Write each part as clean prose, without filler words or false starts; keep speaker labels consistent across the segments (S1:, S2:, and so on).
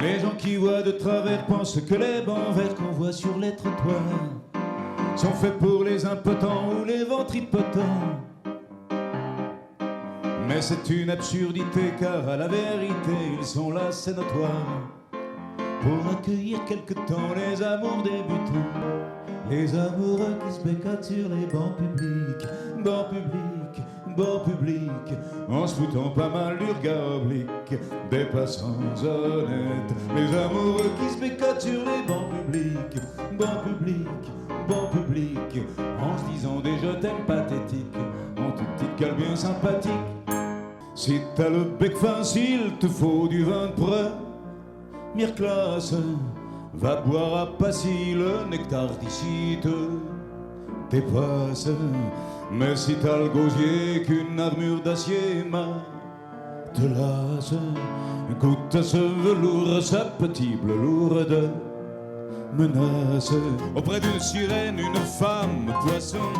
S1: Les gens qui voient de travers pensent que les bancs verts qu'on voit sur les trottoirs sont faits pour les impotents ou les ventripotents. Mais c'est une absurdité, car à la vérité ils sont là, c'est notoire, pour accueillir quelque temps les amours débutants, les amoureux qui se bécotent sur les bancs publics, bancs publics, bancs publics, en se foutant pas mal du regard oblique des passants honnêtes. Les amoureux qui se bécotent sur les bancs publics, bancs publics, bancs publics, en se disant des je t'aime pathétiques, en toute petite gueule bien sympathique. Si t'as le bec fin, s'il te faut du vin de première classe, va boire à Passy, le nectar d'ici te dépasse. Mais si t'as le gosier qu'une armure d'acier te lasse, goûte à ce velours, sa petite lourde menace. Auprès d'une sirène, une femme poisson,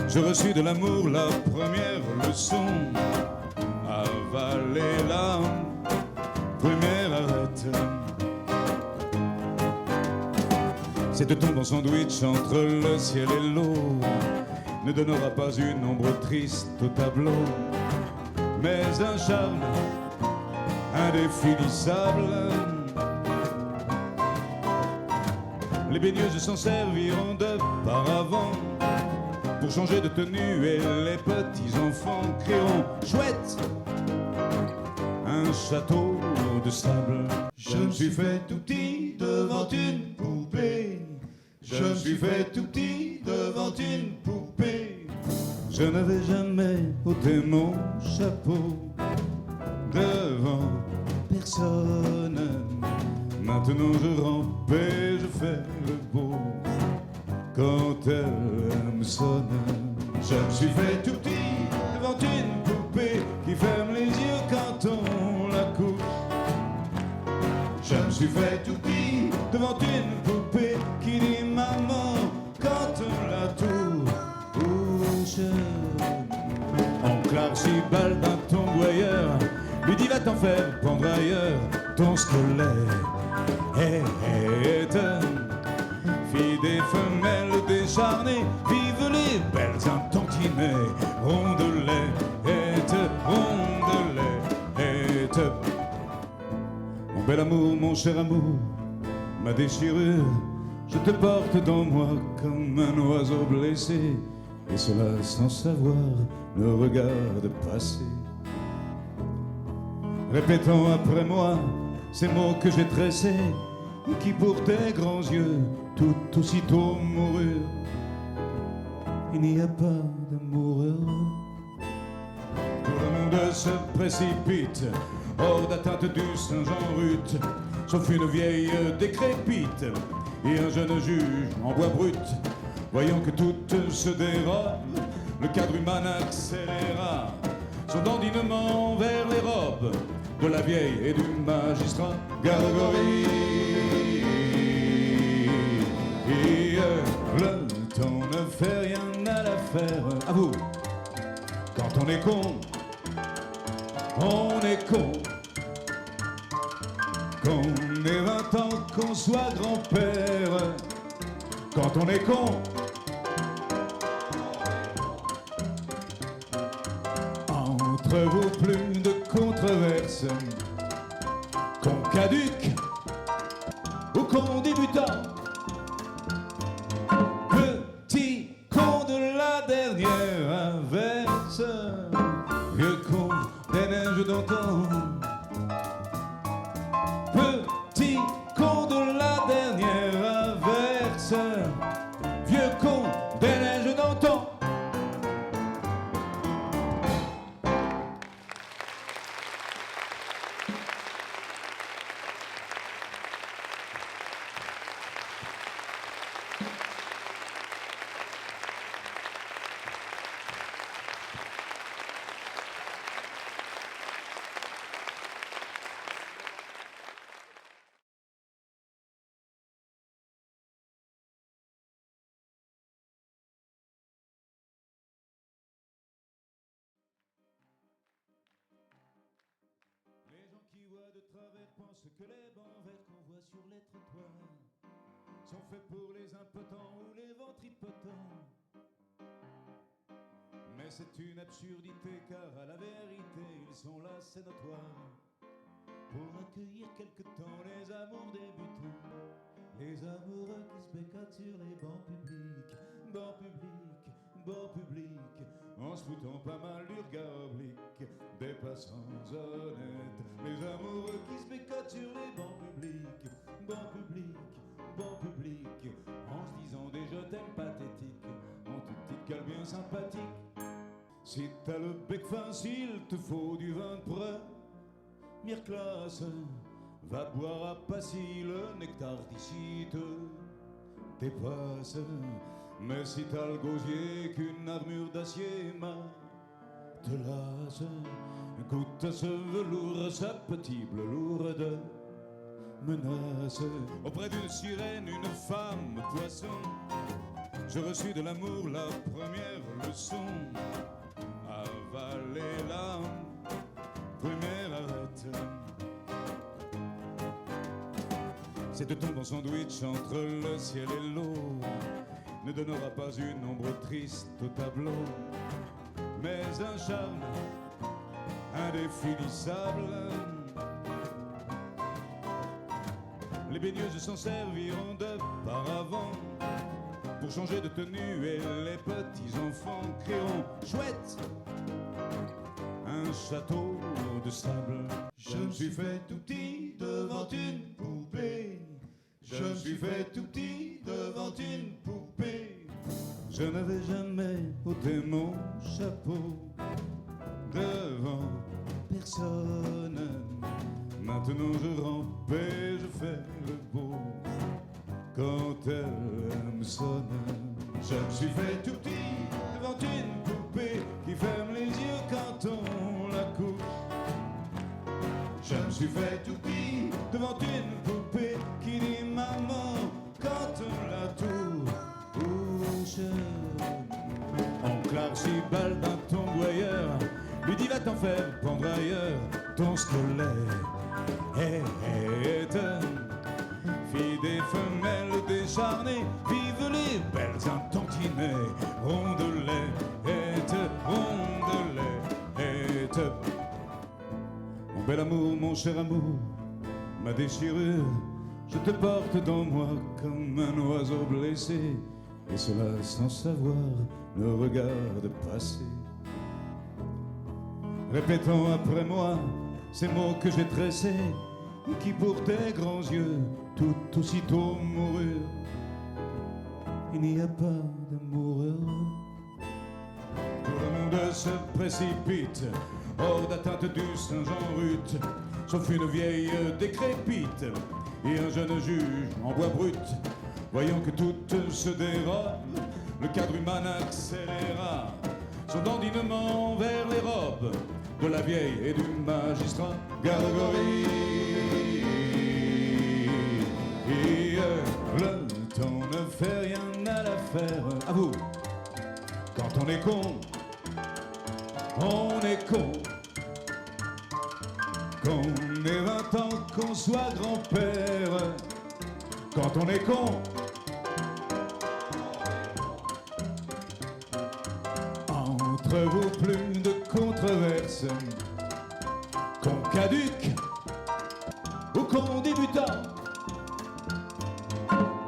S1: j'ai reçu de l'amour la première leçon. Avaler la première arrête. Cette tombe en sandwich entre le ciel et l'eau ne donnera pas une ombre triste au tableau, mais un charme indéfinissable. Les baigneuses s'en serviront de paravent pour changer de tenue, et les petits enfants crieront chouette, un château de sable. Je me suis fait tout petit devant une poupée. Je me suis fait tout petit devant une poupée. Je n'avais jamais ôté mon chapeau devant personne. Maintenant je rampe et je fais le beau quand elle me sonne. Je me suis fait tout petit devant une poupée qui ferme les yeux quand on la couche. Je me suis fait tout petit devant une poupée qui dit maman quand on la touche. Oncle Archibald d'un tomboyeur lui dit va t'en faire prendre ailleurs ton squelette. Fille des femelles décharnées, vive les belles intantinées, rondelette, rondelette. Mon bel amour, mon cher amour, ma déchirure, je te porte dans moi comme un oiseau blessé, et cela sans savoir le regard de passer. Répétant après moi ces mots que j'ai tressés, et qui pour tes grands yeux tout aussitôt moururent. Il n'y a pas d'amour heureux. Tout le monde se précipite hors d'atteinte du Saint-Jean-Rut, sauf une vieille décrépite et un jeune juge en bois brut. Voyant que tout se dérobe, le cadre humain accéléra son dandinement vers les robes de la vieille et du magistrat. Gargorie, le temps ne fait rien à l'affaire. À vous, quand on est con, on est con. Qu'on ait 20 ans, qu'on soit grand-père. Quand on est con, entre vous plus de controverses. Qu'on caduque ou qu'on débutant. Petit con de la dernière inverse. Vieux con des neiges d'antan. Petit con de la dernière inverse. Vieux con des neiges d'antan. voit de travers pense que les bancs verts qu'on voit sur les trottoirs sont faits pour les impotents ou les ventripotents. Mais c'est une absurdité car à la vérité ils sont là, c'est notoire, pour accueillir quelque temps les amours débutants. Les amoureux qui se bécotent sur les bancs publics, bancs publics, bancs publics, en se foutant pas mal du regard oblique des passants honnêtes. Les amoureux qui se bécotent sur les bancs publics, bancs publics, bancs publics, en se disant des je t'aime pathétiques, en toute petite gueule bien sympathique. Si t'as le bec fin, s'il te faut du vin de première classe, va boire à Passy, le nectar d'ici te dépasse. Mais si t'as le gosier qu'une armure d'acier te lasse, goûte à ce velours, sa petite lourde menace. Auprès d'une sirène, une femme poisson, j'ai reçu de l'amour la première leçon. Avaler la première arrête. Cette tombe en sandwich entre le ciel et l'eau ne donnera pas une ombre triste au tableau, mais un charme indéfinissable. Les baigneuses s'en serviront de paravent pour changer de tenue et les petits enfants crieront chouette, un château de sable. Je me suis fait tout petit devant une poupée. Je me suis fait tout petit devant une poupée. Je n'avais jamais ôté mon chapeau devant personne. Maintenant je rampe et je fais le beau quand elle me sonne. Je me suis fait tout petit devant une poupée qui ferme les yeux quand on la couche. Je me suis fait tout petit devant une poupée qui dit maman quand on la touche. Oncle Archibald d'un tomboyeur lui dit va t'en faire prendre ailleurs ton squelette. Fille des femelles décharnées, vive les belles intantinées, rondelette, rondelette. Mon bel amour, mon cher amour, ma déchirure, je te porte dans moi comme un oiseau blessé, et cela sans savoir le regard de passer. Répétons après moi ces mots que j'ai tressés et qui pour tes grands yeux tout aussitôt moururent. Il n'y a pas d'amour heureux. Tout le monde se précipite hors d'atteinte du Saint-Jean-Rut, sauf une vieille décrépite et un jeune juge en bois brut. Voyant que tout se dérobe, le cadre humain accéléra son dandinement vers les robes de la vieille et du magistrat. Gargorie, le temps ne fait rien à l'affaire. À vous, quand on est con, on est con. Qu'on ait 20 ans, qu'on soit grand-père. Quand on est con, entre vous plus de controverses. Qu'on caduque ou qu'on débutant.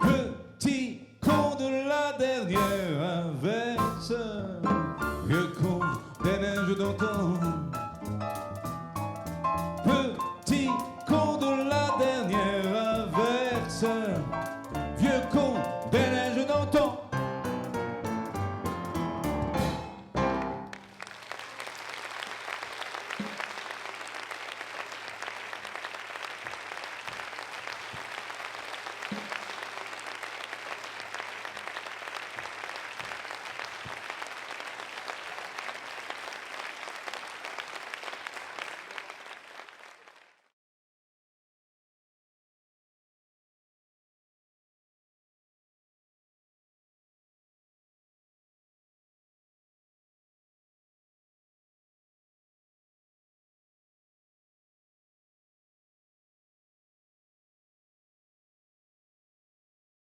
S1: Petit con de la dernière inverse. Vieux con des neiges d'antan.